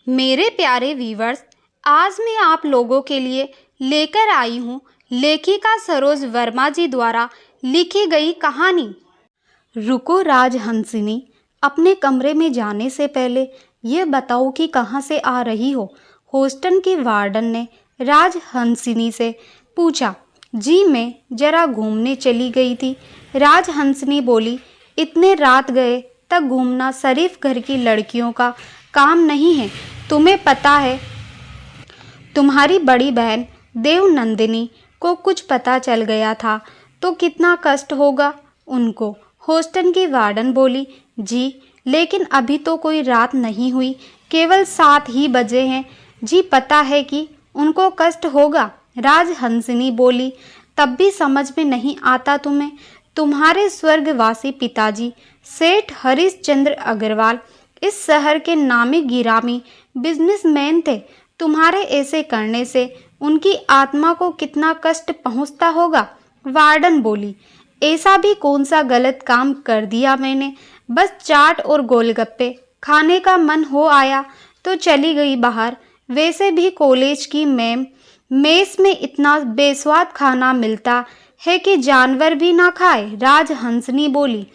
मेरे प्यारे व्यूवर्स, आज मैं आप लोगों के लिए लेकर आई हूँ लेखिका सरोज वर्मा जी द्वारा लिखी गई कहानी रुको राजहंसिनी। अपने कमरे में जाने से पहले ये बताओ कि कहाँ से आ रही हो। हॉस्टल की वार्डन ने राजहंसिनी से पूछा। जी मैं जरा घूमने चली गई थी, राजहंसिनी बोली। इतने रात गए तक घूमना शरीफ घर की लड़कियों का काम नहीं है। तुम्हें पता है तुम्हारी बड़ी बहन देवनंदिनी को कुछ पता चल गया था तो कितना कष्ट होगा उनको। हॉस्टल की वार्डन बोली। जी लेकिन अभी तो कोई रात नहीं हुई, केवल 7 ही बजे हैं। जी पता है कि उनको कष्ट होगा, राजहंसिनी बोली। तब भी समझ में नहीं आता तुम्हें। तुम्हारे स्वर्गवासी पिताजी सेठ हरिश्चंद्र अग्रवाल इस शहर के नामी गिरामी बिजनेसमैन थे। तुम्हारे ऐसे करने से उनकी आत्मा को कितना कष्ट पहुंचता होगा, वार्डन बोली। ऐसा भी कौन सा गलत काम कर दिया मैंने। बस चाट और गोलगप्पे खाने का मन हो आया तो चली गई बाहर। वैसे भी कॉलेज की मेस में इतना बेस्वाद खाना मिलता है कि जानवर भी ना खाए, राजहंसिनी बोली।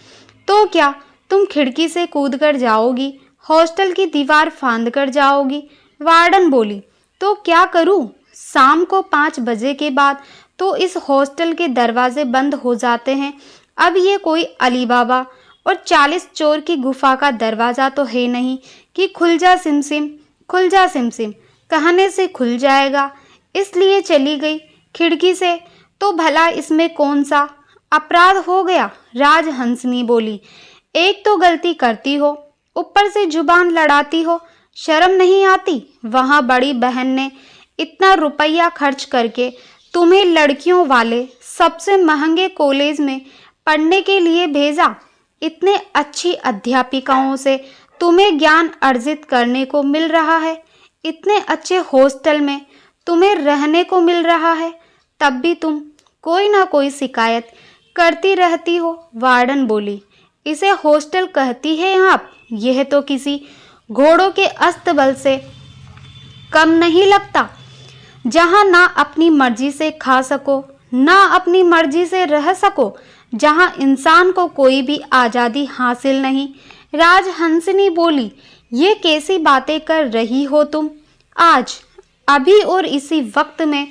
तो क्या तुम खिड़की से कूद कर जाओगी, हॉस्टल की दीवार फांद कर जाओगी, वार्डन बोली। तो क्या करूं? शाम को 5 बजे के बाद तो इस हॉस्टल के दरवाजे बंद हो जाते हैं। अब ये कोई अली बाबा और 40 चोर की गुफा का दरवाज़ा तो है नहीं कि खुल जा सिमसिम कहने से खुल जाएगा। इसलिए चली गई खिड़की से। तो भला इसमें कौन सा अपराध हो गया, राजहंसिनी बोली। एक तो गलती करती हो, ऊपर से जुबान लड़ाती हो, शर्म नहीं आती। वहाँ बड़ी बहन ने इतना रुपया खर्च करके तुम्हें लड़कियों वाले सबसे महंगे कॉलेज में पढ़ने के लिए भेजा। इतने अच्छी अध्यापिकाओं से तुम्हें ज्ञान अर्जित करने को मिल रहा है, इतने अच्छे हॉस्टल में तुम्हें रहने को मिल रहा है, तब भी तुम कोई ना कोई शिकायत करती रहती हो, वार्डन बोली। इसे हॉस्टल कहती है आप? यह तो किसी घोड़ों के अस्तबल से कम नहीं लगता, जहां ना अपनी मर्जी से खा सको ना अपनी मर्जी से रह सको, जहां इंसान को कोई भी आज़ादी हासिल नहीं, राजहंसिनी बोली। ये कैसी बातें कर रही हो तुम? आज अभी और इसी वक्त में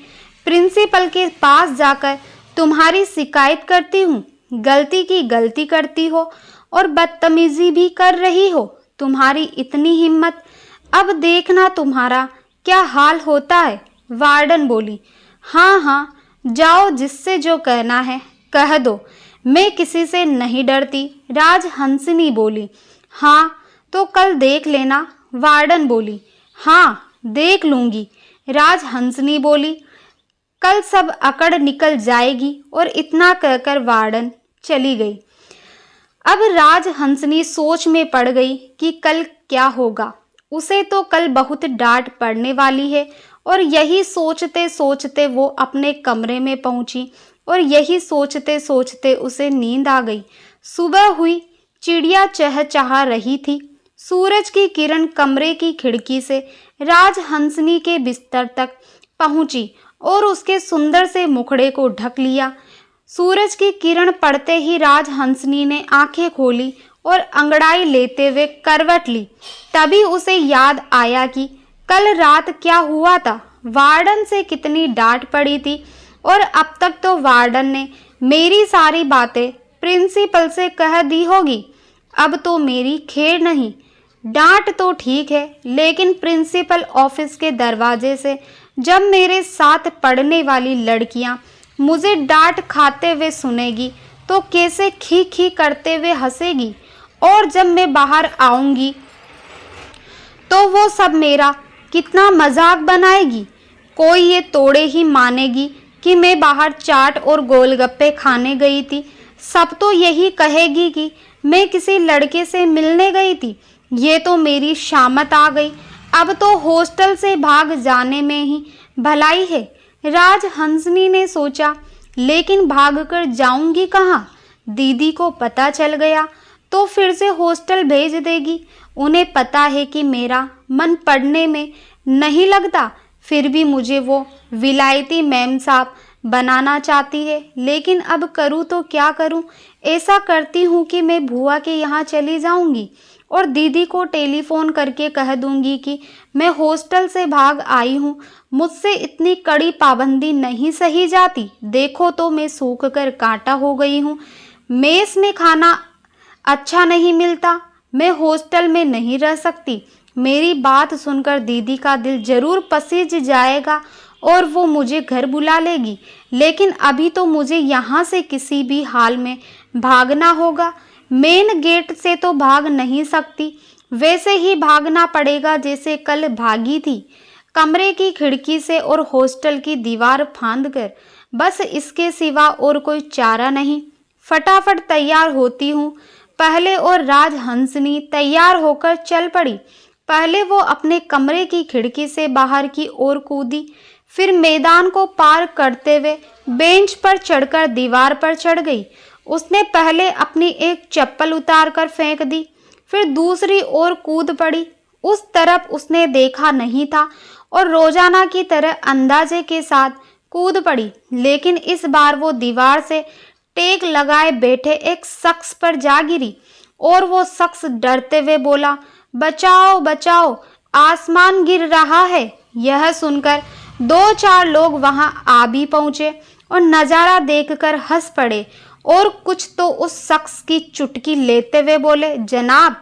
प्रिंसिपल के पास जाकर तुम्हारी शिकायत करती हूँ। गलती की गलती करती हो और बदतमीजी भी कर रही हो। तुम्हारी इतनी हिम्मत, अब देखना तुम्हारा क्या हाल होता है, वार्डन बोली। हाँ जाओ, जिससे जो कहना है कह दो, मैं किसी से नहीं डरती, राजहंसिनी बोली। हाँ तो कल देख लेना, वार्डन बोली। हाँ देख लूंगी, राजहंसिनी बोली। कल सब अकड़ निकल जाएगी। और इतना कहकर वार्डन चली गई। अब राजहंसिनी सोच में पड़ गई कि कल क्या होगा। उसे तो कल बहुत डांट पड़ने वाली है। और यही सोचते सोचते वो अपने कमरे में पहुंची और यही सोचते सोचते उसे नींद आ गई। सुबह हुई, चिड़िया चहचहा रही थी। सूरज की किरण कमरे की खिड़की से राजहंसिनी के बिस्तर तक पहुंची और उसके सुंदर से मुखड़े को ढक लिया। सूरज की किरण पड़ते ही राजहंसिनी ने आंखें खोली और अंगड़ाई लेते हुए करवट ली। तभी उसे याद आया कि कल रात क्या हुआ था, वार्डन से कितनी डांट पड़ी थी और अब तक तो वार्डन ने मेरी सारी बातें प्रिंसिपल से कह दी होगी। अब तो मेरी खैर नहीं। डांट तो ठीक है, लेकिन प्रिंसिपल ऑफिस के दरवाजे से जब मेरे साथ पढ़ने वाली लड़कियां मुझे डांट खाते हुए सुनेगी तो कैसे खी खी करते हुए हंसेगी। और जब मैं बाहर आऊंगी तो वो सब मेरा कितना मजाक बनाएगी। कोई ये तोड़े ही मानेगी कि मैं बाहर चाट और गोलगप्पे खाने गई थी। सब तो यही कहेगी कि मैं किसी लड़के से मिलने गई थी। ये तो मेरी शामत आ गई। अब तो हॉस्टल से भाग जाने में ही भलाई है, राजहंसिनी ने सोचा। लेकिन भागकर जाऊंगी कहाँ? दीदी को पता चल गया तो फिर से हॉस्टल भेज देगी। उन्हें पता है कि मेरा मन पढ़ने में नहीं लगता। फिर भी मुझे वो विलायती मैम साहब बनाना चाहती है, लेकिन अब करूँ तो क्या करूँ। ऐसा करती हूँ कि मैं बुआ के यहाँ चली जाऊँगी और दीदी को टेलीफोन करके कह दूँगी कि मैं हॉस्टल से भाग आई हूँ, मुझसे इतनी कड़ी पाबंदी नहीं सही जाती। देखो तो मैं सूख कर कांटा हो गई हूँ। मेस में खाना अच्छा नहीं मिलता, मैं हॉस्टल में नहीं रह सकती। मेरी बात सुनकर दीदी का दिल जरूर पसीज जाएगा और वो मुझे घर बुला लेगी, लेकिन अभी तो मुझे यहाँ से किसी भी हाल में भागना होगा। मेन गेट से तो भाग नहीं सकती, वैसे ही भागना पड़ेगा जैसे कल भागी थी, कमरे की खिड़की से और हॉस्टल की दीवार फांदकर। बस इसके सिवा और कोई चारा नहीं। फटाफट तैयार होती हूँ पहले, और राज हंसनी तैयार होकर चल पड़ी। पहले वो अपने कमरे की खिड़की से बाहर की ओर कूदी, फिर मैदान को पार करते हुए बेंच पर चढ़कर दीवार पर चढ़ गई। उसने पहले अपनी एक चप्पल उतार कर फेंक दी, फिर दूसरी ओर कूद पड़ी। उस तरफ उसने देखा नहीं था और रोजाना की तरह अंदाजे के साथ कूद पड़ी, लेकिन इस बार वो दीवार से टेक लगाए बैठे एक शख्स पर जा गिरी और वो शख्स डरते हुए बोला, बचाओ बचाओ, आसमान गिर रहा है। यह सुनकर 2-4 लोग वहां आ भी पहुंचे और नजारा देखकर हंस पड़े, और कुछ तो उस शख्स की चुटकी लेते हुए बोले, जनाब,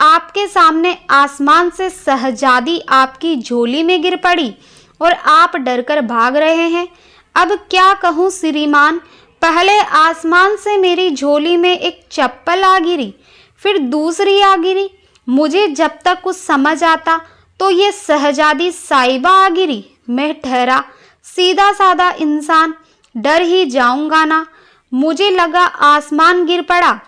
आपके सामने आसमान से शहजादी आपकी झोली में गिर पड़ी और आप डरकर भाग रहे हैं। अब क्या कहूँ श्रीमान, पहले आसमान से मेरी झोली में एक चप्पल आ गिरी, फिर दूसरी आ गिरी। मुझे जब तक कुछ समझ आता तो ये शहजादी साहिबा आ गिरी। मैं ठहरा सीधा साधा इंसान, डर ही जाऊंगा ना। मुझे लगा आसमान गिर पड़ा।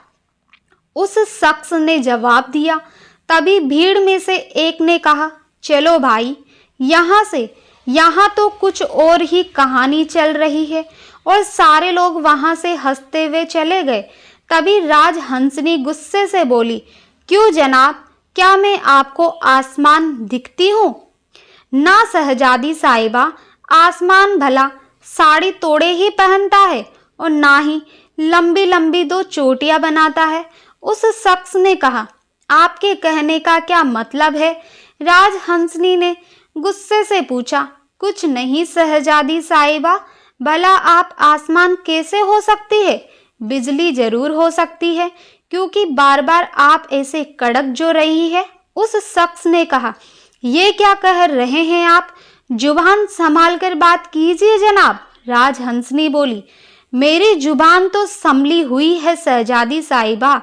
उस शख्स ने जवाब दिया। तभी भीड़ में से एक ने कहा, चलो भाई यहाँ से, यहाँ तो कुछ और ही कहानी चल रही है, और सारे लोग वहां से हंसते हुए चले गए। तभी राज हंसनी गुस्से से बोली, क्यों जनाब, क्या मैं आपको आसमान दिखती हूँ? ना शहजादी साहिबा, आसमान भला साड़ी तोड़े ही पहनता है और ना ही लंबी लंबी 2 चोटियां बनाता है। उस शख्स ने कहा, आपके कहने का क्या मतलब है? राज हंसनी ने गुस्से से पूछा। कुछ नहीं शहजादी साहिबा, भला आप आसमान कैसे हो सकती है? बिजली जरूर हो सकती है, क्योंकि बार बार आप ऐसे कड़क जो रही है। उस शख्स ने कहा, ये क्या कह रहे हैं आप? जुबान संभाल कर बात कीजिए जनाब। राज हंसनी बोली, मेरी जुबान तो संभली हुई है शहजादी साहिबा,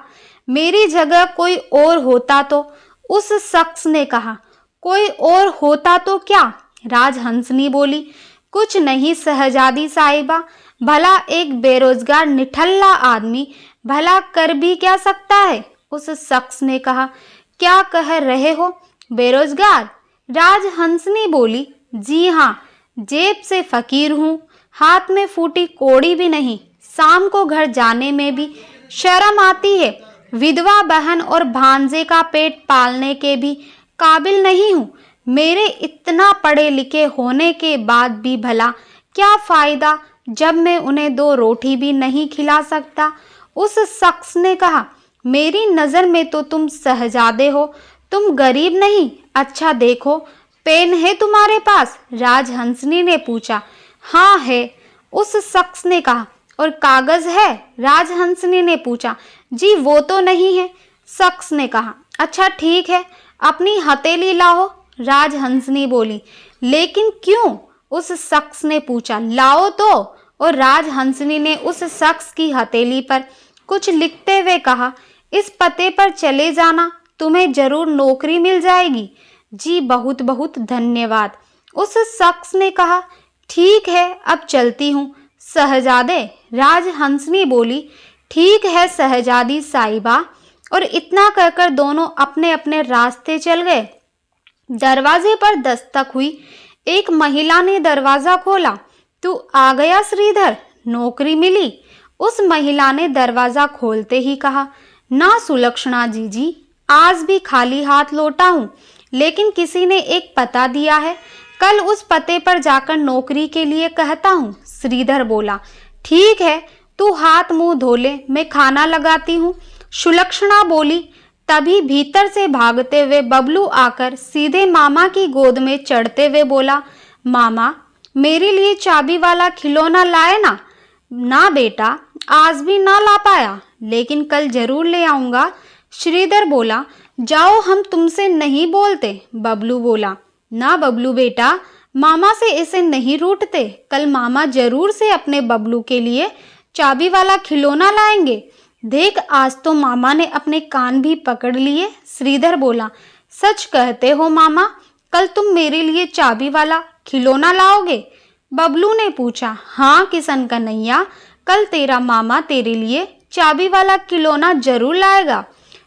मेरी जगह कोई और होता तो। उस शख्स ने कहा, कोई और होता तो क्या? राज हंसनी बोली, कुछ नहीं शहजादी साहिबा, भला एक बेरोजगार निठल्ला आदमी भला कर भी क्या सकता है? उस शख्स ने कहा, क्या कह रहे हो, बेरोजगार? राज हंसनी बोली, जी हाँ, जेब से फकीर हूँ, हाथ में फूटी कौड़ी भी नहीं, शाम को घर जाने में भी शर्म आती है, विधवा बहन और भांजे का पेट पालने के भी काबिल नहीं हूँ। मेरे इतना पढ़े लिखे होने के बाद भी भला क्या फायदा जब मैं उन्हें 2 रोटी भी नहीं खिला सकता। उस शख्स ने कहा, मेरी नज़र में तो तुम शहजादे हो, तुम गरीब नहीं। अच्छा देखो, पेन है तुम्हारे पास? राज हंसनी ने पूछा। हाँ है, उस शख्स ने कहा। और कागज है? राज हंसनी ने पूछा। जी वो तो नहीं है, शख्स ने कहा। अच्छा ठीक है, अपनी हथेली लाओ, राज हंसनी बोली। लेकिन क्यों? उस शख्स ने पूछा। लाओ तो। और राज हंसनी ने उस शख्स की हथेली पर कुछ लिखते हुए कहा, इस पते पर चले जाना, तुम्हें जरूर नौकरी मिल जाएगी। जी बहुत बहुत धन्यवाद। उस शख्स ने कहा, ठीक है अब चलती हूँ शहजादे। राज हंसनी बोली, ठीक है शहजादी साहिबा। और इतना कहकर दोनों अपने अपने रास्ते चल गए। दरवाजे पर दस्तक हुई। एक महिला ने दरवाजा खोला। तू आ गया श्रीधर, नौकरी मिली? उस महिला ने दरवाजा खोलते ही कहा, ना सुलक्षणा जी, आज भी खाली हाथ लौटा हूँ। लेकिन किसी ने एक पता दिया है, कल उस पते पर जाकर नौकरी के लिए कहता हूँ। श्रीधर बोला, ठीक है, तू हाथ मुंह धो ले, मैं खाना लगाती हूँ। सुलक्षणा बोली। तभी भीतर से भागते हुए बबलू आकर सीधे मामा की गोद में चढ़ते हुए बोला, मामा मेरे लिए चाबी वाला खिलौना लाए ना? ना बेटा, आज भी ना ला पाया, लेकिन कल जरूर ले आऊंगा। श्रीधर बोला, जाओ, हम तुमसे नहीं बोलते। बबलू बोला, ना बबलू बेटा, मामा से ऐसे नहीं रूठते, कल मामा जरूर से अपने बबलू के लिए चाबी वाला खिलौना लाएंगे। देख, आज तो मामा ने अपने कान भी पकड़ लिए। श्रीधर बोला, सच कहते हो मामा, कल तुम मेरे लिए चाबी वाला खिलौना लाओगे? बबलू ने पूछा। हाँ किशन कन्हैया, कल तेरा मामा तेरे लिए चाबी वाला खिलौना जरूर लाएगा।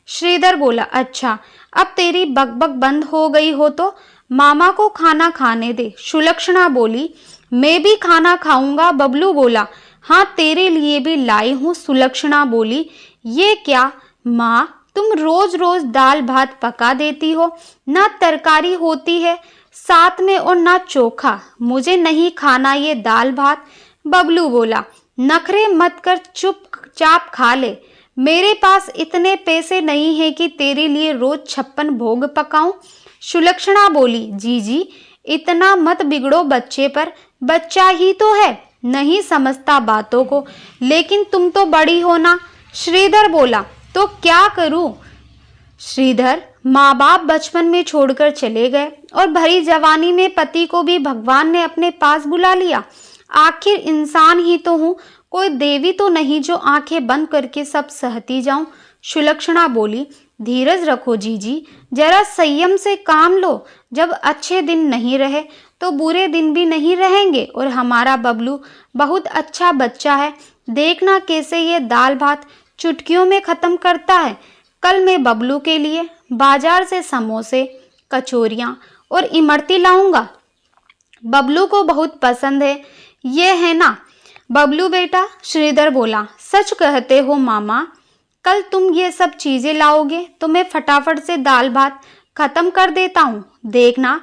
श्रीधर बोला, अच्छा, अब तेरी बकबक बंद हो गई हो तो मामा को खाना खाने दे। सुलक्षणा बोली, मैं भी खाना खाऊंगा। बबलू बोला, हाँ तेरे लिए भी लाई हूँ। सुलक्षणा बोली, ये क्या माँ, तुम रोज रोज दाल भात पका देती हो, ना तरकारी होती है साथ में और ना चोखा, मुझे नहीं खाना ये दाल भात। बबलू बोला, नखरे मत कर, चुपचाप खा ले, मेरे पास इतने पैसे नहीं है कि तेरे लिए रोज 56 भोग पकाऊं। सुलक्षणा बोली, जीजी इतना मत बिगड़ो बच्चे पर, बच्चा ही तो है, नहीं समझता बातों को, लेकिन तुम तो बड़ी हो ना। श्रीधर बोला, तो क्या करूं? श्रीधर, माँ बाप बचपन में छोड़कर चले गए और भरी जवानी में पति को भी भगवान ने अपने पास बुला लिया। आखिर इंसान ही तो हूँ, कोई देवी तो नहीं जो आंखें बंद करके सब सहती जाऊं। सुलक्षणा बोली, धीरज रखो जीजी, जरा संयम से काम लो, जब अच्छे दिन नहीं रहे तो बुरे दिन भी नहीं रहेंगे, और हमारा बबलू बहुत अच्छा बच्चा है, देखना कैसे ये दाल भात चुटकियों में खत्म करता है। कल मैं बबलू के लिए बाजार से समोसे, कचौरियाँ और इमरती लाऊंगा, बबलू को बहुत पसंद है, ये है ना बबलू बेटा? श्रीधर बोला, सच कहते हो मामा, कल तुम ये सब चीजें लाओगे तो मैं फटाफट से दाल भात खत्म कर देता हूँ, देखना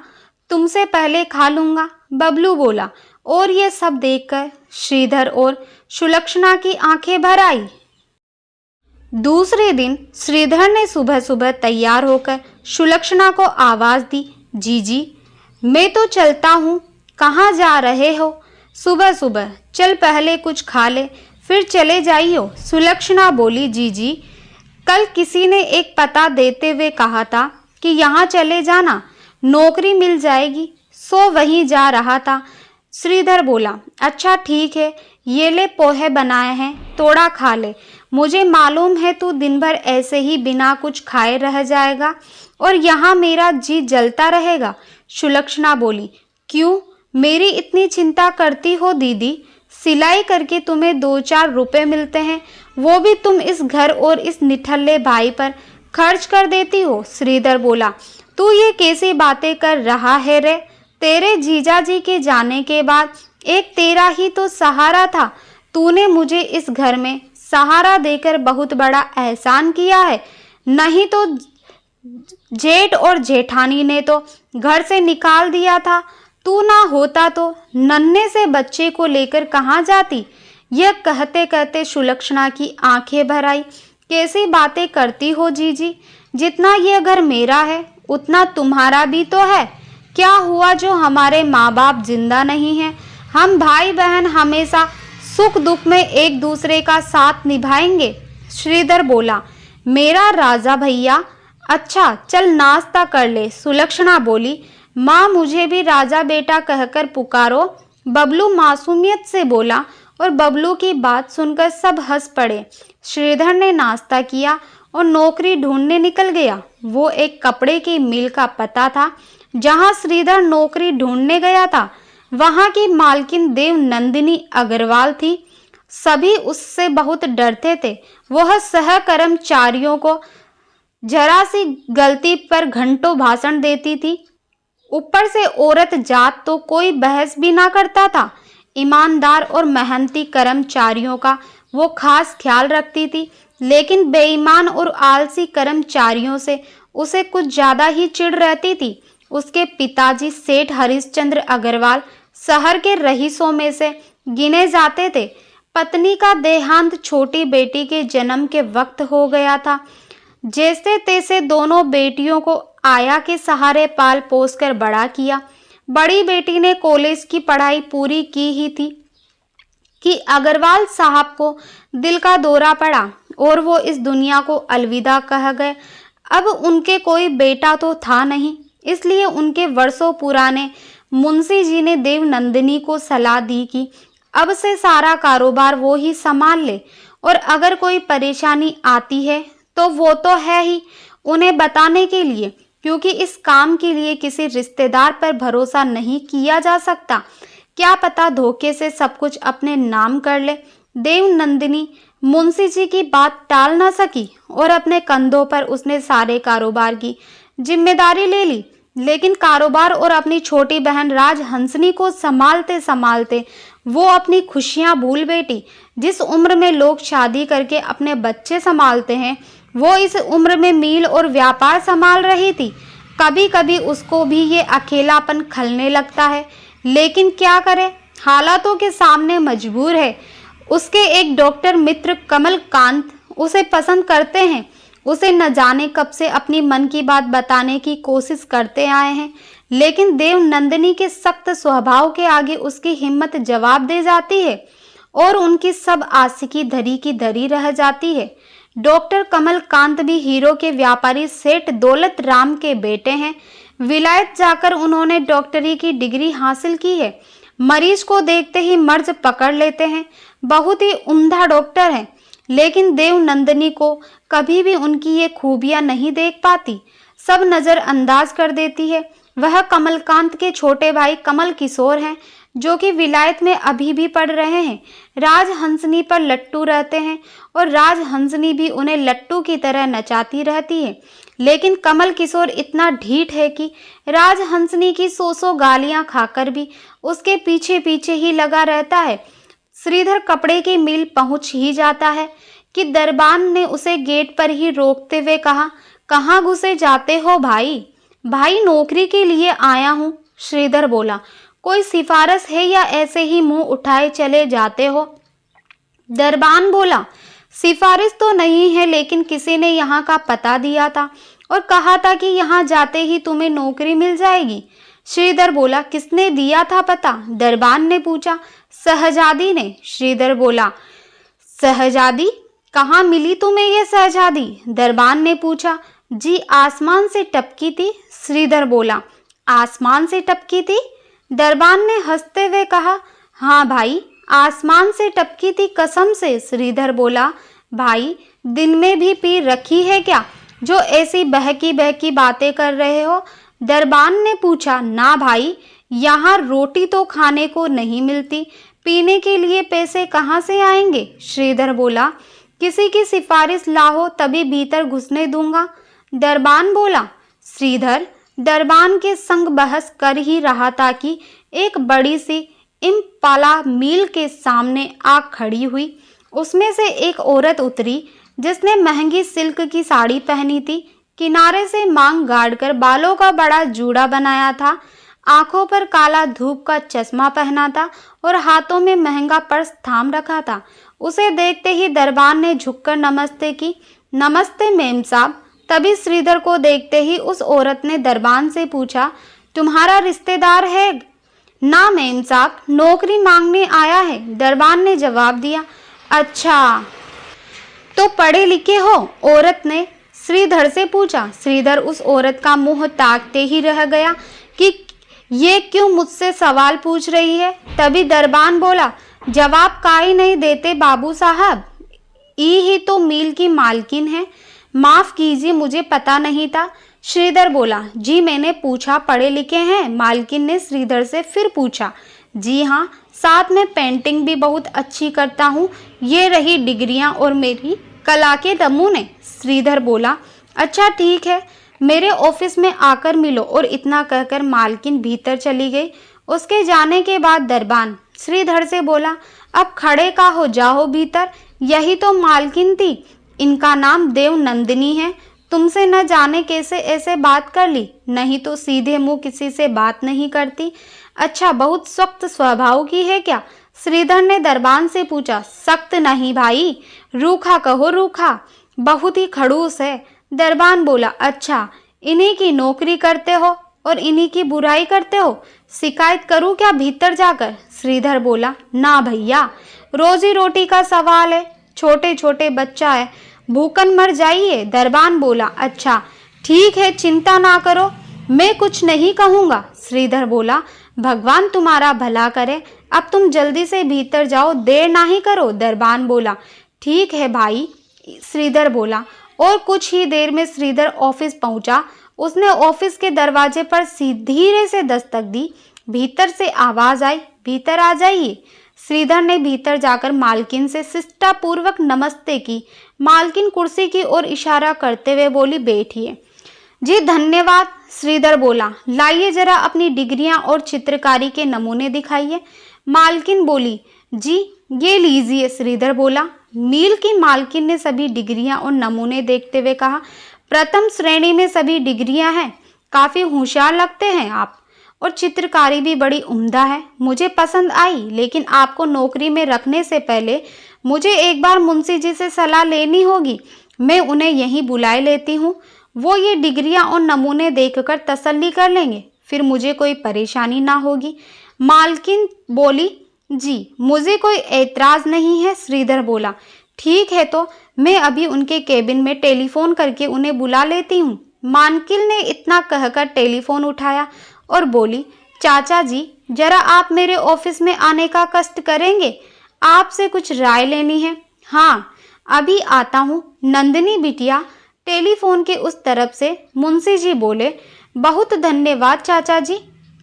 तुमसे पहले खा लूंगा। बबलू बोला, और ये सब देखकर श्रीधर और सुलक्षणा की आंखें भर आई। दूसरे दिन श्रीधर ने सुबह सुबह तैयार होकर सुलक्षणा को आवाज दी, जीजी मैं तो चलता हूँ, कहाँ जा रहे हो? सुबह सुबह, चल पहले कुछ खा ले फिर चले जाइयो। सुलक्षणा बोली, जीजी कल किसी ने एक पता देते हुए कहा था कि यहाँ चले जाना, नौकरी मिल जाएगी, सो वहीं जा रहा था। श्रीधर बोला, अच्छा ठीक है, ये ले पोहे बनाए हैं, थोड़ा खा ले, मुझे मालूम है तू दिन भर ऐसे ही बिना कुछ खाए रह जाएगा और यहाँ मेरा जी जलता रहेगा। सुलक्षणा बोली, क्यों, मेरी इतनी चिंता करती हो दीदी? सिलाई करके तुम्हें 2-4 रुपए मिलते हैं, वो भी तुम इस घर और इस निठल्ले भाई पर खर्च कर देती हो। श्रीधर बोला, तू ये कैसी बातें कर रहा है रे? तेरे जीजा जी के जाने के बाद एक तेरा ही तो सहारा था, तूने मुझे इस घर में सहारा देकर बहुत बड़ा एहसान किया है, नहीं तो जेठ और जेठानी ने तो घर से निकाल दिया था, तू ना होता तो नन्हे से बच्चे को लेकर कहाँ जाती? यह कहते कहते सुलक्षणा की आंखें भर आई। कैसी बातें करती हो जीजी, जितना यह घर मेरा है उतना तुम्हारा भी तो है, क्या हुआ जो हमारे माँ बाप जिंदा नहीं हैं? हम भाई बहन हमेशा सुख दुख में एक दूसरे का साथ निभाएंगे। श्रीधर बोला, मेरा राजा भैया, अच्छा चल नाश्ता कर ले। सुलक्षणा बोली, माँ मुझे भी राजा बेटा कहकर पुकारो। बबलू मासूमियत से बोला और बबलू की बात सुनकर सब हंस पड़े। श्रीधर ने नाश्ता किया और नौकरी ढूंढने निकल गया। वो एक कपड़े की मिल का पता था जहां श्रीधर नौकरी ढूंढने गया था। वहां की मालकिन देव नंदिनी अग्रवाल थी। सभी उससे बहुत डरते थे। वह सहकर्मचारियों को जरा सी गलती पर घंटों भाषण देती थी। ऊपर से औरत जात तो कोई बहस भी ना करता था। ईमानदार और मेहनती कर्मचारियों का वो खास ख्याल रखती थी, लेकिन बेईमान और आलसी कर्मचारियों से उसे कुछ ज्यादा ही चिढ़ रहती थी। उसके पिताजी सेठ हरिश्चंद्र अग्रवाल शहर के रईसों में से गिने जाते थे। पत्नी का देहांत छोटी बेटी के जन्म के वक्त हो गया था। जैसे तैसे दोनों बेटियों को आया के सहारे पाल पोस कर बड़ा किया। बड़ी बेटी ने कॉलेज की पढ़ाई पूरी की ही थी कि अग्रवाल साहब को दिल का दौरा पड़ा और वो इस दुनिया को अलविदा कह गए। अब उनके कोई बेटा तो था नहीं, इसलिए उनके वर्षों पुराने मुंशी जी ने देवनंदिनी को सलाह दी कि अब से सारा कारोबार वो ही संभाल ले और अगर कोई परेशानी आती है तो वो तो है ही उन्हें बताने के लिए, क्योंकि इस काम के लिए किसी रिश्तेदार पर भरोसा नहीं किया जा सकता। क्या पता धोखे से सब कुछ अपने नाम कर ले। देवनंदिनी मुंशी जी की बात टाल ना सकी और अपने कंधों पर उसने सारे कारोबार की जिम्मेदारी ले ली। लेकिन कारोबार और अपनी छोटी बहन राजहंसनी को संभालते संभालते वो अपनी खुशियां भूल बैठी। जिस उम्र में लोग शादी करके अपने बच्चे संभालते हैं, वो इस उम्र में मील और व्यापार संभाल रही थी। कभी कभी उसको भी ये अकेलापन खलने लगता है, लेकिन क्या करे, हालातों के सामने मजबूर है। उसके एक डॉक्टर मित्र कमलकांत उसे पसंद करते हैं। उसे न जाने कब से अपनी मन की बात बताने की कोशिश करते आए हैं, लेकिन देवनंदिनी के सख्त स्वभाव के आगे उसकी हिम्मत जवाब दे जाती है और उनकी सब आशिकी धरी की धरी रह जाती है। डॉक्टर कमलकांत भी हीरो के व्यापारी सेठ दौलत राम के बेटे हैं। विलायत जाकर उन्होंने डॉक्टरी की डिग्री हासिल की है। मरीज को देखते ही मर्ज पकड़ लेते हैं। बहुत ही उम्दा डॉक्टर हैं, लेकिन देवनंदिनी को कभी भी उनकी ये खूबियां नहीं देख पाती, सब नजरअंदाज कर देती है। वह कमलकांत के छोटे भाई कमल किशोर हैं, जो कि विलायत में अभी भी पढ़ रहे हैं। राजहंसनी पर लट्टू रहते हैं और राजहंसनी भी उन्हें लट्टू की तरह नचाती रहती है। लेकिन कमल किशोर इतना ढीठ है कि राजहंसनी की सौ गालियां खाकर भी उसके पीछे पीछे ही लगा रहता है। श्रीधर कपड़े की मिल पहुंच ही जाता है कि दरबान ने उसे गेट पर ही रोकते हुए कहा, कहाँ घुसे जाते हो भाई? भाई नौकरी के लिए आया हूँ, श्रीधर बोला। कोई सिफारिश है या ऐसे ही मुंह उठाए चले जाते हो? दरबान बोला, सिफारिश तो नहीं है, लेकिन किसी ने यहाँ का पता दिया था और कहा था कि यहाँ जाते ही तुम्हें नौकरी मिल जाएगी। श्रीधर बोला, किसने दिया था पता? दरबान ने पूछा। शहजादी ने, श्रीधर बोला। शहजादी? कहाँ मिली तुम्हें ये शहजादी? दरबान ने पूछा। जी आसमान से टपकी थी, श्रीधर बोला। आसमान से टपकी थी? दरबान ने हंसते हुए कहा। हाँ भाई, आसमान से टपकी थी कसम से, श्रीधर बोला। भाई दिन में भी पी रखी है क्या, जो ऐसी बहकी बहकी बातें कर रहे हो? दरबान ने पूछा। ना भाई, यहाँ रोटी तो खाने को नहीं मिलती, पीने के लिए पैसे कहाँ से आएंगे? श्रीधर बोला। किसी की सिफारिश लाओ तभी भीतर घुसने दूंगा, दरबान बोला। श्रीधर दरबान के संग बहस कर ही रहा था कि एक बड़ी सी इम्पाला मील के सामने आ खड़ी हुई। उसमें से एक औरत उतरी जिसने महंगी सिल्क की साड़ी पहनी थी, किनारे से मांग गाड़कर बालों का बड़ा जूड़ा बनाया था, आंखों पर काला धूप का चश्मा पहना था और हाथों में महंगा पर्स थाम रखा था। उसे देखते ही दरबान ने झुककर नमस्ते की। नमस्ते मेम साहब। तभी श्रीधर को देखते ही उस औरत ने दरबान से पूछा, तुम्हारा रिश्तेदार है? ना मेम साहब, नौकरी मांगने आया है, दरबान ने जवाब दिया। अच्छा, तो पढ़े लिखे हो? औरत ने श्रीधर से पूछा। श्रीधर उस औरत का मुंह ताकते ही रह गया कि ये क्यों मुझसे सवाल पूछ रही है। तभी दरबान बोला, जवाब काहे नहीं देते बाबू साहब, ई ही तो मील की मालकिन है। माफ कीजिए, मुझे पता नहीं था। श्रीधर बोला। जी मैंने पूछा पढ़े लिखे हैं? मालकिन ने श्रीधर से फिर पूछा। जी हाँ, साथ में पेंटिंग भी बहुत अच्छी करता हूँ। ये रही डिग्रियाँ और मेरी कला के नमूने, श्रीधर बोला। अच्छा ठीक है, मेरे ऑफिस में आकर मिलो। और इतना कहकर मालकिन भीतर चली गई। उसके जाने के बाद दरबान श्रीधर से बोला, अब खड़े का हो जाओ भीतर, यही तो मालकिन थी, इनका नाम देवनंदिनी है। तुमसे न जाने कैसे ऐसे बात कर ली, नहीं तो सीधे मुंह किसी से बात नहीं करती। अच्छा, बहुत सख्त स्वभाव की है क्या? श्रीधर ने दरबान से पूछा। सख्त नहीं भाई, रूखा कहो, रूखा, बहुत ही खड़ूस है। दरबान बोला। अच्छा, इन्हीं की नौकरी करते हो और इन्हीं की बुराई करते हो? शिकायत करूं क्या भीतर जाकर? श्रीधर बोला। ना भैया, रोजी रोटी का सवाल है, छोटे छोटे बच्चा है, भूखन मर जाइए। दरबान बोला। अच्छा ठीक है, चिंता ना करो, मैं कुछ नहीं कहूँगा। श्रीधर बोला। भगवान तुम्हारा भला करे, अब तुम जल्दी से भीतर जाओ, देर ना ही करो। दरबान बोला। ठीक है भाई, श्रीधर बोला। और कुछ ही देर में श्रीधर ऑफिस पहुंचा। उसने ऑफिस के दरवाजे पर धीरे से दस्तक दी। भीतर से आवाज आई, भीतर आ जाइए। श्रीधर ने भीतर जाकर मालकिन से शिष्टापूर्वक नमस्ते की। मालकिन कुर्सी की ओर इशारा करते हुए बोली, बैठिए। जी धन्यवाद। श्रीधर बोला। लाइए जरा अपनी डिग्रियां और चित्रकारी के नमूने दिखाइए। मालकिन बोली। जी ये लीजिए। श्रीधर बोला। मील की मालकिन ने सभी डिग्रियां और नमूने देखते हुए कहा, प्रथम श्रेणी में सभी डिग्रियां हैं, काफी होशियार लगते हैं आप, और चित्रकारी भी बड़ी उम्दा है, मुझे पसंद आई। लेकिन आपको नौकरी में रखने से पहले मुझे एक बार मुंशी जी से सलाह लेनी होगी। मैं उन्हें यहीं बुलाए लेती हूँ, वो ये डिग्रियां और नमूने देखकर तसल्ली कर लेंगे, फिर मुझे कोई परेशानी ना होगी। मालकिन बोली। जी मुझे कोई ऐतराज नहीं है। श्रीधर बोला। ठीक है, तो मैं अभी उनके केबिन में टेलीफोन करके उन्हें बुला लेती हूँ। मालकिन ने इतना कहकर टेलीफोन उठाया और बोली, चाचा जी जरा आप मेरे ऑफिस में आने का कष्ट करेंगे, आपसे कुछ राय लेनी है। हाँ अभी आता हूँ। नंदिनी बिटिया, टेलीफोन के उस तरफ से मुंशी जी बोले। बहुत धन्यवाद चाचा जी,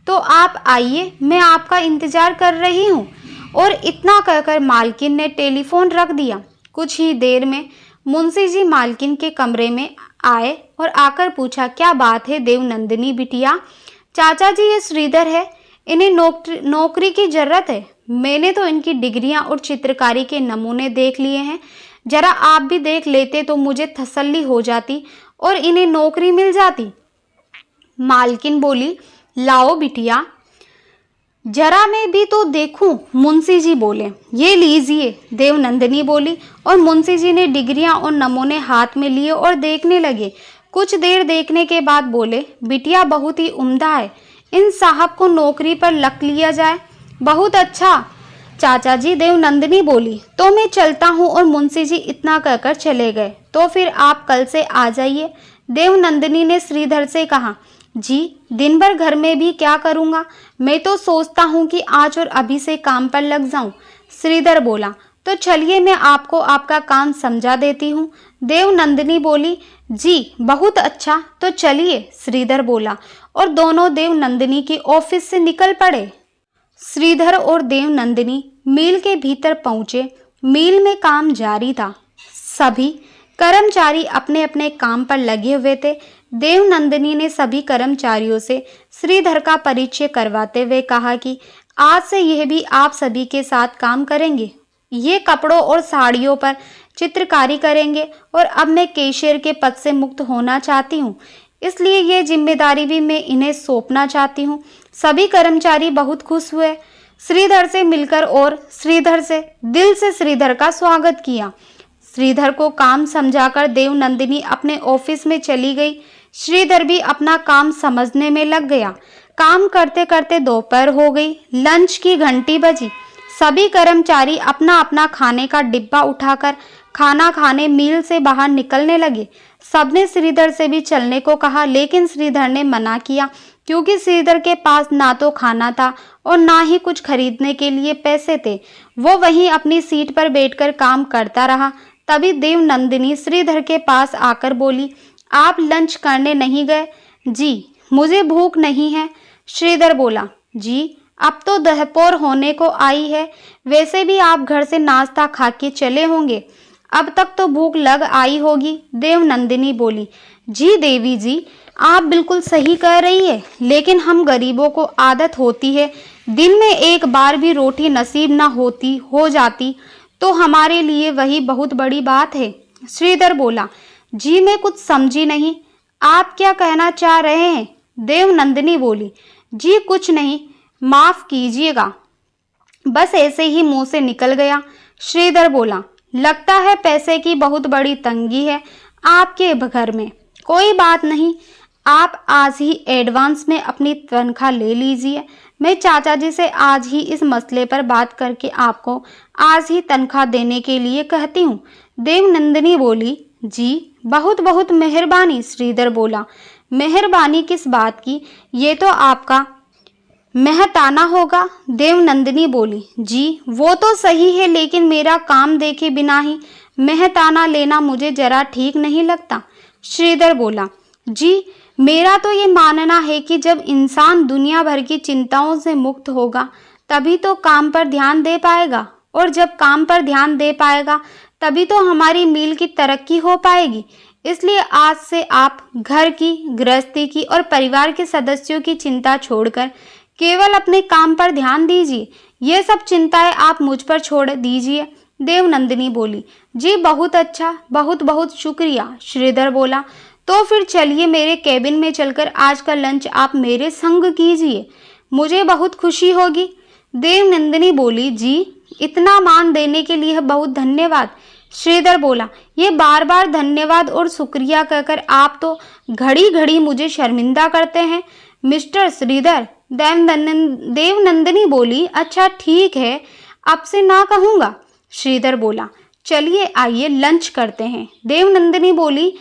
तो आप आइए, मैं आपका इंतजार कर रही हूँ। और इतना कहकर मालकिन ने टेलीफोन रख दिया। कुछ ही देर में मुंशी जी मालकिन के कमरे में आए और आकर पूछा, क्या बात है देवनंदिनी बिटिया? चाचा जी ये श्रीधर है, इन्हें नौकरी की जरूरत है। मैंने तो इनकी डिग्रियां और चित्रकारी के नमूने देख लिए हैं, जरा आप भी देख लेते तो मुझे तसल्ली हो जाती और इन्हें नौकरी मिल जाती। मालकिन बोली, लाओ बिटिया जरा मैं भी तो देखूं। मुंशी जी बोले। ये लीजिए। देवनंदिनी बोली और मुंशी जी ने डिग्रियां और नमूने हाथ में लिए और देखने लगे। कुछ देर देखने के बाद बोले, बिटिया बहुत ही उम्दा है, इन साहब को नौकरी पर लग लिया जाए। बहुत अच्छा चाचा जी। देवनंदिनी बोली। तो मैं चलता हूँ। और मुंशी जी इतना कहकर चले गए। तो फिर आप कल से आ जाइए। देवनंदिनी ने श्रीधर से कहा। जी दिन भर घर में भी क्या करूँगा, मैं तो सोचता हूँ कि आज और अभी से काम पर लग जाऊँ। श्रीधर बोला। तो चलिए मैं आपको आपका काम समझा देती हूँ। देवनंदिनी बोली। जी बहुत अच्छा, तो चलिए। श्रीधर बोला और दोनों देवनंदिनी की ऑफिस से निकल पड़े। श्रीधर और देवनंदिनी मिल के भीतर पहुंचे। मिल में काम जारी था, सभी कर्मचारी अपने अपने काम पर लगे हुए थे। देवनंदिनी ने सभी कर्मचारियों से श्रीधर का परिचय करवाते हुए कहा कि आज से यह भी आप सभी के साथ काम करेंगे, ये कपड़ों और साड़ियों पर चित्रकारी करेंगे और अब मैं कैशियर के पद से मुक्त होना चाहती हूँ, इसलिए ये जिम्मेदारी भी मैं इन्हें सौंपना चाहती हूँ। सभी कर्मचारी बहुत खुश हुए श्रीधर से मिलकर और श्रीधर से दिल से श्रीधर का स्वागत किया। श्रीधर को काम समझाकर देवनंदिनी अपने ऑफिस में चली गई। श्रीधर भी अपना काम समझने में लग गया। काम करते करते दोपहर हो गई। लंच की घंटी बजी। सभी कर्मचारी अपना अपना खाने का डिब्बा उठाकर खाना खाने मिल से बाहर निकलने लगे। सबने श्रीधर से भी चलने को कहा, लेकिन श्रीधर ने मना किया, क्योंकि श्रीधर के पास ना तो खाना था और ना ही कुछ खरीदने के लिए पैसे थे। वो वहीं अपनी सीट पर बैठकर काम करता रहा। तभी देवनंदिनी श्रीधर के पास आकर बोली, आप लंच करने नहीं गए? जी मुझे भूख नहीं है। श्रीधर बोला, जी अब तो दोपहर होने को आई है, वैसे भी आप घर से नाश्ता खा के चले होंगे, अब तक तो भूख लग आई होगी। देवनंदिनी बोली, जी देवी जी आप बिल्कुल सही कह रही है, लेकिन हम गरीबों को आदत होती है, दिन में एक बार भी रोटी नसीब ना हो जाती तो हमारे लिए वही बहुत बड़ी बात है। श्रीधर बोला, जी मैं कुछ समझी नहीं, आप क्या कहना चाह रहे हैं? देवनंदिनी बोली। जी कुछ नहीं, माफ कीजिएगा, बस ऐसे ही मुंह से निकल गया। श्रीधर बोला, लगता है पैसे की बहुत बड़ी तंगी है आपके घर में। कोई बात नहीं, आप आज ही एडवांस में अपनी तनख्वाह ले लीजिए। मैं चाचा जी से आज ही इस मसले पर बात करके आपको आज ही तनख्वाह देने के लिए कहती हूँ। देवनंदिनी बोली, जी बहुत बहुत मेहरबानी। श्रीधर बोला, मेहरबानी किस बात की, ये तो आपका मेहताना होगा। देवनंदिनी बोली, जी वो तो सही है, लेकिन मेरा काम देखे बिना ही मेहताना लेना मुझे जरा ठीक नहीं लगता। श्रीधर बोला, जी मेरा तो ये मानना है कि जब इंसान दुनिया भर की चिंताओं से मुक्त होगा तभी तो काम पर ध्यान दे पाएगा, और जब काम पर ध्यान दे पाएगा तभी तो हमारी मील की तरक्की हो पाएगी। इसलिए आज से आप घर की, गृहस्थी की और परिवार के सदस्यों की चिंता छोड़कर केवल अपने काम पर ध्यान दीजिए। ये सब चिंताएं आप मुझ पर छोड़ दीजिए। देवनंदिनी बोली, जी बहुत अच्छा, बहुत बहुत शुक्रिया। श्रीधर बोला, तो फिर चलिए मेरे केबिन में चलकर आज का लंच आप मेरे संग कीजिए, मुझे बहुत खुशी होगी। देवनंदिनी बोली, जी इतना मान देने के लिए बहुत धन्यवाद। श्रीधर बोला, ये बार बार धन्यवाद और शुक्रिया कहकर आप तो घड़ी घड़ी मुझे शर्मिंदा करते हैं मिस्टर श्रीधर। देवनंदिनी बोली, अच्छा ठीक है, अब से ना कहूँगा। श्रीधर बोला, चलिए आइए लंच करते हैं। देवनंदिनी बोली,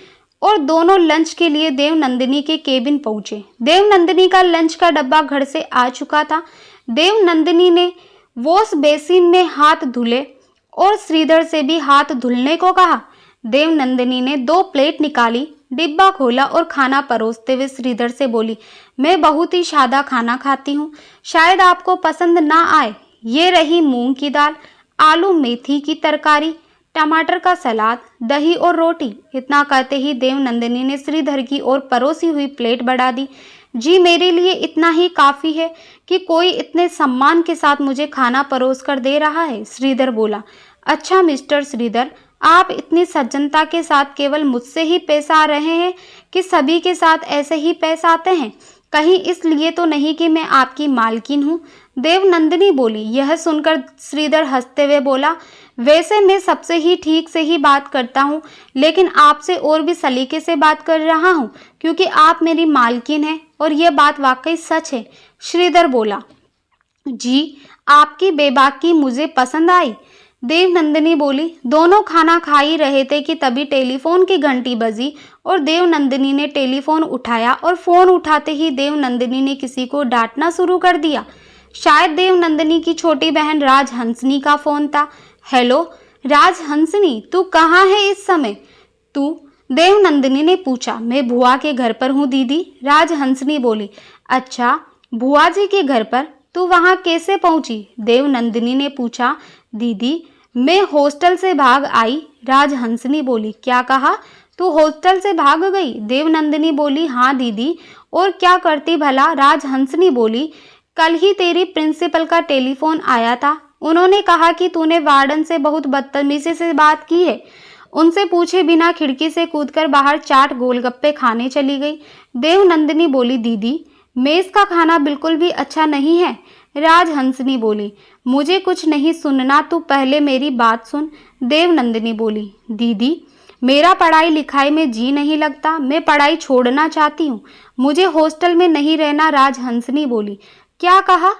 और दोनों लंच के लिए देवनंदिनी के केबिन पहुंचे। देवनंदिनी का लंच का डब्बा घर से आ चुका था। देवनंदिनी ने वॉश बेसिन में हाथ धुले और श्रीधर से भी हाथ धुलने को कहा। देवनंदिनी ने 2 प्लेट निकाली, डिब्बा खोला और खाना परोसते हुए श्रीधर से बोली, मैं बहुत ही सादा खाना खाती हूँ, शायद आपको पसंद ना आए। ये रही मूंग की दाल, आलू मेथी की तरकारी, टमाटर का सलाद, दही और रोटी। इतना कहते ही देवनंदिनी ने श्रीधर की ओर परोसी हुई प्लेट बढ़ा दी। जी मेरे लिए इतना ही काफी है कि कोई इतने सम्मान के साथ मुझे खाना परोस कर दे रहा है। श्रीधर बोला, अच्छा मिस्टर श्रीधर, आप इतनी सज्जनता के साथ केवल मुझसे ही पेश आ रहे हैं कि सभी के साथ ऐसे ही पेश आते हैं? कहीं इसलिए तो नहीं कि मैं आपकी मालकिन हूँ? देवनंदिनी बोली। यह सुनकर श्रीधर हंसते हुए बोला, वैसे मैं सबसे ही ठीक से ही बात करता हूँ, लेकिन आपसे और भी सलीके से बात कर रहा हूँ क्योंकि आप मेरी मालकिन हैं और यह बात वाकई सच है। श्रीधर बोला, जी आपकी बेबाकी मुझे पसंद आई। देवनंदिनी बोली। दोनों खाना खा ही रहे थे कि तभी टेलीफोन की घंटी बजी और देवनंदिनी ने टेलीफोन उठाया और फोन उठाते ही देवनंदिनी ने किसी को डांटना शुरू कर दिया। शायद देवनंदिनी की छोटी बहन राजहंसनी का फोन था। हेलो राजहंसनी, तू कहाँ है इस समय? तू? देवनंदिनी ने पूछा। मैं बुआ के घर पर हूँ दीदी। राजहंसनी बोली। अच्छा, बुआ जी के घर पर? तू वहाँ कैसे पहुंची? देवनंदिनी ने पूछा। दीदी मैं हॉस्टल से भाग आई। राजहंसनी बोली। क्या कहा? तू हॉस्टल से भाग गई? देवनंदिनी बोली। हाँ दीदी, और क्या करती भला? राजहंसनी बोली। कल ही तेरी प्रिंसिपल का टेलीफोन आया था, उन्होंने कहा कि तूने वार्डन से बहुत बदतमीजी से बात की है। उनसे पूछे बिना खिड़की से कूदकर बाहर चाट गोलगप्पे खाने चली गई। देवनंदिनी बोली। दीदी मेस का खाना बिल्कुल भी अच्छा नहीं है। राजहंसनी बोली। मुझे कुछ नहीं सुनना, तू पहले मेरी बात सुन। देवनंदिनी बोली। दीदी मेरा पढ़ाई लिखाई में जी नहीं लगता, मैं पढ़ाई छोड़ना चाहती हूँ, मुझे हॉस्टल में नहीं रहना। राजहंसनी बोली। क्या कहा?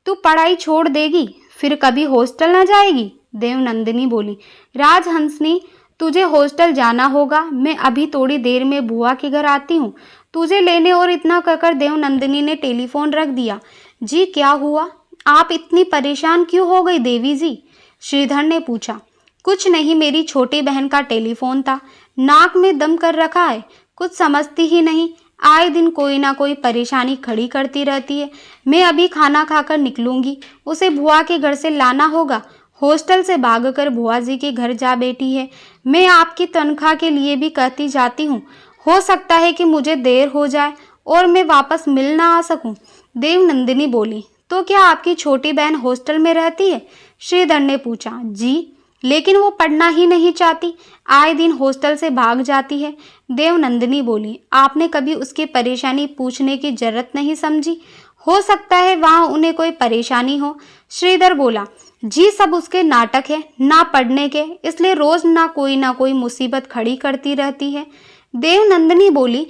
तू पढ़ाई छोड़ देगी फिर कभी हॉस्टल न जाएगी? देवनंदिनी बोली। राजहंसनी तुझे हॉस्टल जाना होगा, मैं अभी थोड़ी देर में बुआ के घर आती हूँ तुझे लेने। और इतना कहकर देवनंदिनी ने टेलीफोन रख दिया। जी क्या हुआ, आप इतनी परेशान क्यों हो गई देवी जी? श्रीधर ने पूछा। कुछ नहीं, मेरी छोटी बहन का टेलीफोन था, नाक में दम कर रखा है, कुछ समझती ही नहीं, आए दिन कोई ना कोई परेशानी खड़ी करती रहती है। मैं अभी खाना खाकर निकलूंगी, उसे बुआ के घर से लाना होगा। हॉस्टल से भागकर बुआ जी के घर जा बैठी है। मैं आपकी तनख्वाह के लिए भी कहती जाती हूँ, हो सकता है कि मुझे देर हो जाए और मैं वापस मिल ना आ सकूं। देवनंदिनी बोली। तो क्या आपकी छोटी बहन हॉस्टल में रहती है? श्रीधर ने पूछा। जी लेकिन वो पढ़ना ही नहीं चाहती, आए दिन हॉस्टल से भाग जाती है। देवनंदिनी बोली, आपने कभी उसकी परेशानी पूछने की जरूरत नहीं समझी? हो सकता है वहाँ उन्हें कोई परेशानी हो। श्रीधर बोला, जी सब उसके नाटक है, ना पढ़ने के, इसलिए रोज ना कोई मुसीबत खड़ी करती रहती है। देवनंदिनी बोली,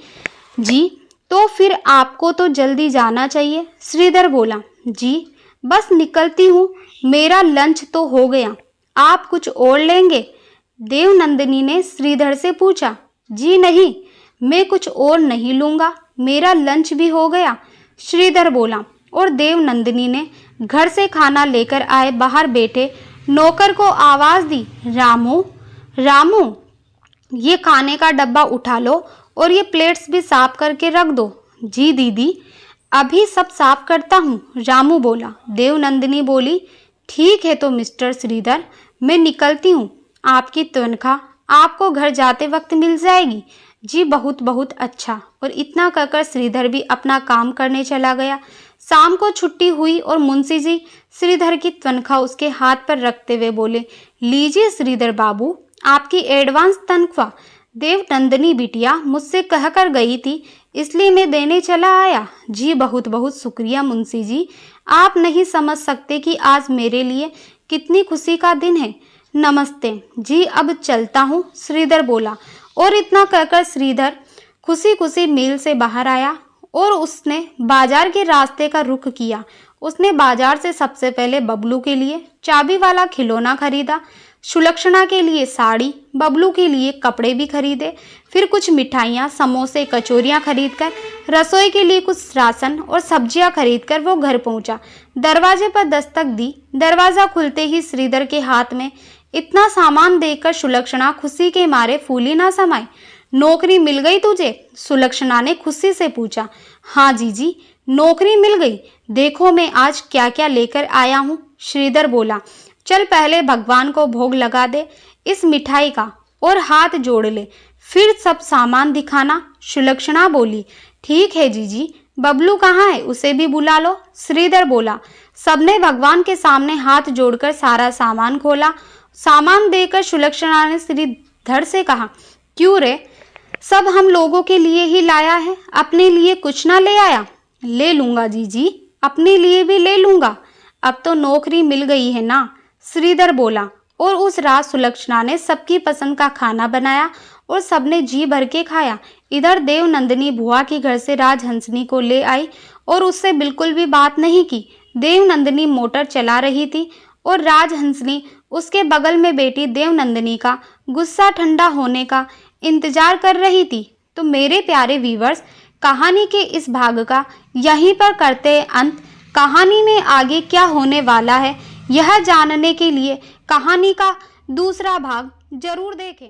जी तो फिर आपको तो जल्दी जाना चाहिए। श्रीधर बोला, जी बस निकलती हूँ, मेरा लंच तो हो गया, आप कुछ और लेंगे? देवनंदिनी ने श्रीधर से पूछा। जी नहीं, मैं कुछ और नहीं लूँगा, मेरा लंच भी हो गया। श्रीधर बोला और देवनंदिनी ने घर से खाना लेकर आए बाहर बैठे नौकर को आवाज़ दी, रामू रामू, ये खाने का डब्बा उठा लो और ये प्लेट्स भी साफ करके रख दो। जी दीदी, अभी सब साफ करता हूँ, रामू बोला। देवनंदिनी बोली, ठीक है तो मिस्टर श्रीधर, मैं निकलती हूँ, आपकी तनख्वाह आपको घर जाते वक्त मिल जाएगी। जी बहुत बहुत अच्छा। और इतना कहकर श्रीधर भी अपना काम करने चला गया। शाम को छुट्टी हुई और मुंशी जी श्रीधर की तनख्वाह उसके हाथ पर रखते हुए बोले, लीजिए श्रीधर बाबू, आपकी एडवांस तनख्वाह। देवनंदिनी बिटिया मुझसे कहकर गई थी, इसलिए मैं देने चला आया। जी बहुत बहुत शुक्रिया मुंशी जी, आप नहीं समझ सकते कि आज मेरे लिए कितनी खुशी का दिन है। नमस्ते जी, अब चलता हूँ, श्रीधर बोला। और इतना कहकर श्रीधर खुशी खुशी मिल से बाहर आया और उसने बाजार के रास्ते का रुख किया। उसने बाजार से सबसे पहले बबलू के लिए चाबी वाला खिलौना खरीदा, सुलक्षणा के लिए साड़ी, बबलू के लिए कपड़े भी खरीदे, फिर कुछ मिठाइयाँ, समोसे, कचौरियाँ खरीदकर, रसोई के लिए कुछ राशन और सब्जियाँ खरीदकर वो घर पहुँचा। दरवाजे पर दस्तक दी। दरवाज़ा खुलते ही श्रीधर के हाथ में इतना सामान देखकर सुलक्षणा खुशी के मारे फूली ना समाई। नौकरी मिल गई तुझे? सुलक्षणा ने खुशी से पूछा। हाँ जीजी, नौकरी मिल गई, देखो मैं आज क्या क्या लेकर आया हूँ। श्रीधर बोला, चल पहले भगवान को भोग लगा दे इस मिठाई का और हाथ जोड़ ले, फिर सब सामान दिखाना। सुलक्षणा बोली, ठीक है जीजी, बबलू कहाँ है, उसे भी बुला लो। श्रीधर बोला। सबने भगवान के सामने हाथ जोड़कर सारा सामान खोला। सामान देकर सुलक्षणा ने श्रीधर से कहा, क्यों रे, सब हम लोगों के लिए ही लाया है, अपने लिए कुछ ना ले आया? ले लूंगा जीजी, अपने लिए भी ले लूंगा, अब तो नौकरी मिल गई है ना, श्रीधर बोला। और उस रात सुलक्षणा ने सबकी पसंद का खाना बनाया और सबने जी भर के खाया। इधर देवनंदिनी बुआ के घर से राजहंसनी को ले आई और उससे बिल्कुल भी बात नहीं की। देवनंदिनी मोटर चला रही थी और राजहंसनी उसके बगल में बैठी देवनंदिनी का गुस्सा ठंडा होने का इंतजार कर रही थी। तो मेरे प्यारे व्यूअर्स, कहानी के इस भाग का यहीं पर करते हैं अंत। कहानी में आगे क्या होने वाला है यह जानने के लिए कहानी का दूसरा भाग जरूर देखें।